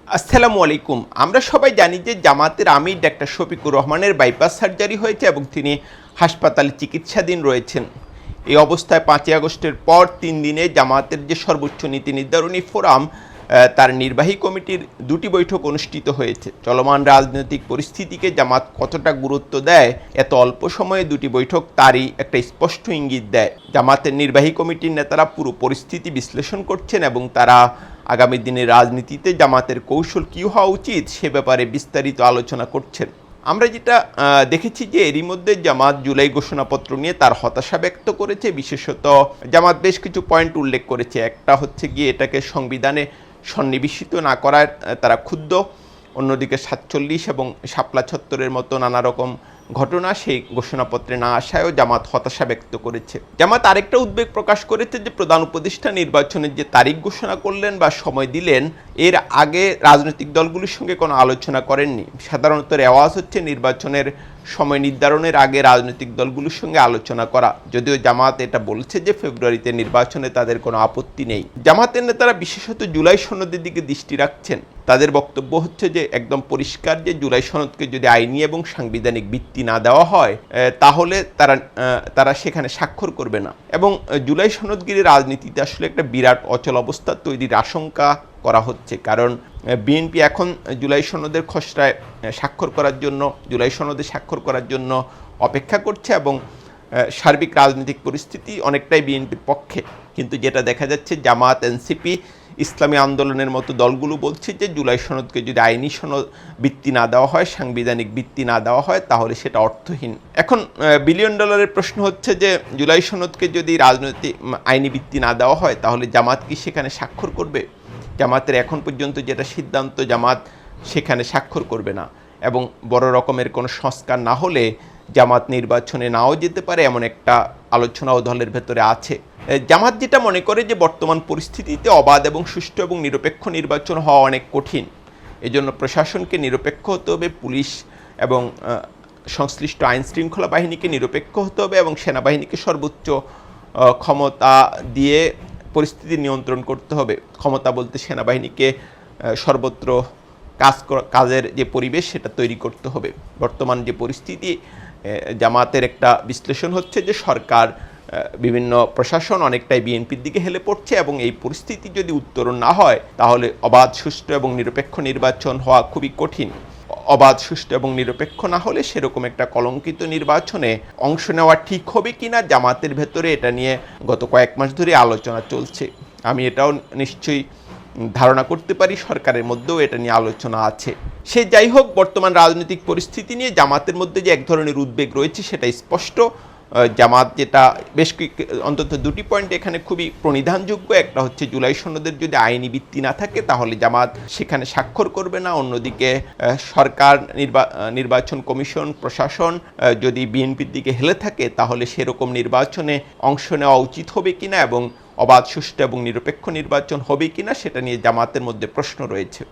আসসালামু আলাইকুম। আমরা সবাই জানি যে জামাতের আমির ডাক্তার শফিকুর রহমানের বাইপাস সার্জারি হয়েছে এবং তিনি হাসপাতালে চিকিৎসাধীন রয়েছেন। এই অবস্থায় 5ই আগস্টের পর 3 দিনে জামাতের যে সর্বোচ্চ নীতি নির্ধারণী ফোরাম তার নির্বাহী কমিটির 2টি বৈঠক অনুষ্ঠিত হয়েছে। চলমান রাজনৈতিক পরিস্থিতিকে জামাত কতটা গুরুত্ব দেয় এত অল্প সময়ে 2টি বৈঠক তারই একটা স্পষ্ট ইঙ্গিত দেয়। জামাতের নির্বাহী কমিটির নেতারা পুরো পরিস্থিতি বিশ্লেষণ করছেন এবং তারা আগামী দিনের রাজনীতিতে জামাতের কৌশল কী হওয়া উচিত সে ব্যাপারে বিস্তারিত আলোচনা করছেন। আমরা যেটা দেখেছি যে এরই মধ্যে জামাত জুলাই ঘোষণাপত্র নিয়ে তার হতাশা ব্যক্ত করেছে। বিশেষত জামাত বেশ কিছু পয়েন্ট উল্লেখ করেছে। একটা হচ্ছে গিয়ে এটাকে সংবিধানে সন্নিবেশিত না করার তারা ক্ষুব্ধ। অন্যদিকে 47 এবং শাপলা চত্বরের মতো নানা রকম ঘটনা সেই ঘোষণাপত্রে না আসায়ও জামাত হতাশা ব্যক্ত করেছে। জামাত আরেকটা উদ্বেগ প্রকাশ করেছে যে প্রধান উপদেষ্টা নির্বাচনের যে তারিখ ঘোষণা করলেন বা সময় দিলেন এর আগে রাজনৈতিক দলগুলির সঙ্গে কোনো আলোচনা করেননি। সাধারণত রেওয়াজ হচ্ছে নির্বাচনের সময় নির্ধারণের আগে রাজনৈতিক দলগুলোর সঙ্গে আলোচনা করা। যদিও জামাত এটা বলছে যে ফেব্রুয়ারিতে নির্বাচনে তাদের কোনো আপত্তি নেই। জামাতের নেতারা বিশেষত জুলাই সনদের দিকে দৃষ্টি রাখছেন। তাদের বক্তব্য হচ্ছে যে একদম পরিষ্কার যে জুলাই সনদকে যদি আইনি এবং সাংবিধানিক ভিত্তি না দেওয়া হয় তাহলে তারা সেখানে স্বাক্ষর করবে না। এবং জুলাই সনদগিরি রাজনীতিতে আসলে একটা বিরাট অচল অবস্থা তৈরির আশঙ্কা করা হচ্ছে। কারণ বিএনপি এখন জুলাই সনদের খসড়ায় স্বাক্ষর করার জন্য জুলাই সনদে স্বাক্ষর করার জন্য অপেক্ষা করছে এবং সার্বিক রাজনৈতিক পরিস্থিতি অনেকটাই বিএনপির পক্ষে। কিন্তু যেটা দেখা যাচ্ছে জামাত, এনসিপি, ইসলামী আন্দোলনের মতো দলগুলো বলছে যে জুলাই সনদকে যদি আইনি সনদ ভিত্তি না দেওয়া হয়, সাংবিধানিক ভিত্তি না দেওয়া হয় তাহলে সেটা অর্থহীন। এখন বিলিয়ন ডলারের প্রশ্ন হচ্ছে যে জুলাই সনদকে যদি রাজনৈতিক আইনি ভিত্তি না দেওয়া হয় তাহলে জামাত কি সেখানে স্বাক্ষর করবে? জামাতের এখন পর্যন্ত যেটা সিদ্ধান্ত, জামাত সেখানে স্বাক্ষর করবে না এবং বড় রকমের কোনো সংস্কার না হলে জামাত নির্বাচনে নাও যেতে পারে এমন একটা আলোচনাও দলের ভেতরে আছে। জামাত যেটা মনে করে যে বর্তমান পরিস্থিতিতে অবাধ এবং সুষ্ঠু এবং নিরপেক্ষ নির্বাচন হওয়া অনেক কঠিন। এজন্য প্রশাসনকে নিরপেক্ষ হতে হবে, পুলিশ এবং সংশ্লিষ্ট আইন শৃঙ্খলা বাহিনীকে নিরপেক্ষ হতে হবে এবং সেনাবাহিনীকে সর্বোচ্চ ক্ষমতা দিয়ে পরিস্থিতি নিয়ন্ত্রণ করতে হবে। ক্ষমতা বলতে সেনাবাহিনীকে সর্বত্র কাজের যে পরিবেশ সেটা তৈরি করতে হবে। বর্তমান যে পরিস্থিতি, জামাতের একটা বিশ্লেষণ হচ্ছে যে সরকার, বিভিন্ন প্রশাসন অনেকটাই বিএনপির দিকে হেলে পড়ছে এবং এই পরিস্থিতি যদি উত্তরণ না হয় তাহলে অবাধ, সুষ্ঠু এবং নিরপেক্ষ নির্বাচন হওয়া খুবই কঠিন। অবাধ, সুষ্ঠু এবং নিরপেক্ষ না হলে সেরকম একটা কলঙ্কিত নির্বাচনে অংশ নেওয়া ঠিক হবে কিনা জামাতের ভেতরে এটা নিয়ে গত কয়েক মাস ধরে আলোচনা চলছে। আমি এটাও নিশ্চয়ই ধারণা করতে পারি সরকারের মধ্যেও এটা নিয়ে আলোচনা আছে। সে যাই হোক, বর্তমান রাজনৈতিক পরিস্থিতি নিয়ে জামাতের মধ্যে যে এক ধরনের উদ্বেগ রয়েছে সেটা স্পষ্ট। জামাত যেটা অন্তত 2টি পয়েন্ট এখানে খুবই প্রণিধানযোগ্য। একটা হচ্ছে জুলাই সনদের যদি আইনি ভিত্তি না থাকে তাহলে জামাত সেখানে স্বাক্ষর করবে না। অন্যদিকে সরকার, নির্বাচন কমিশন, প্রশাসন যদি বিএনপির দিকে হেলে থাকে তাহলে সেরকম নির্বাচনে অংশ নেওয়া উচিত হবে কিনা এবং অবাধ, সুষ্ঠু এবং নিরপেক্ষ নির্বাচন হবে কিনা সেটা নিয়ে জামাতের মধ্যে প্রশ্ন রয়েছে।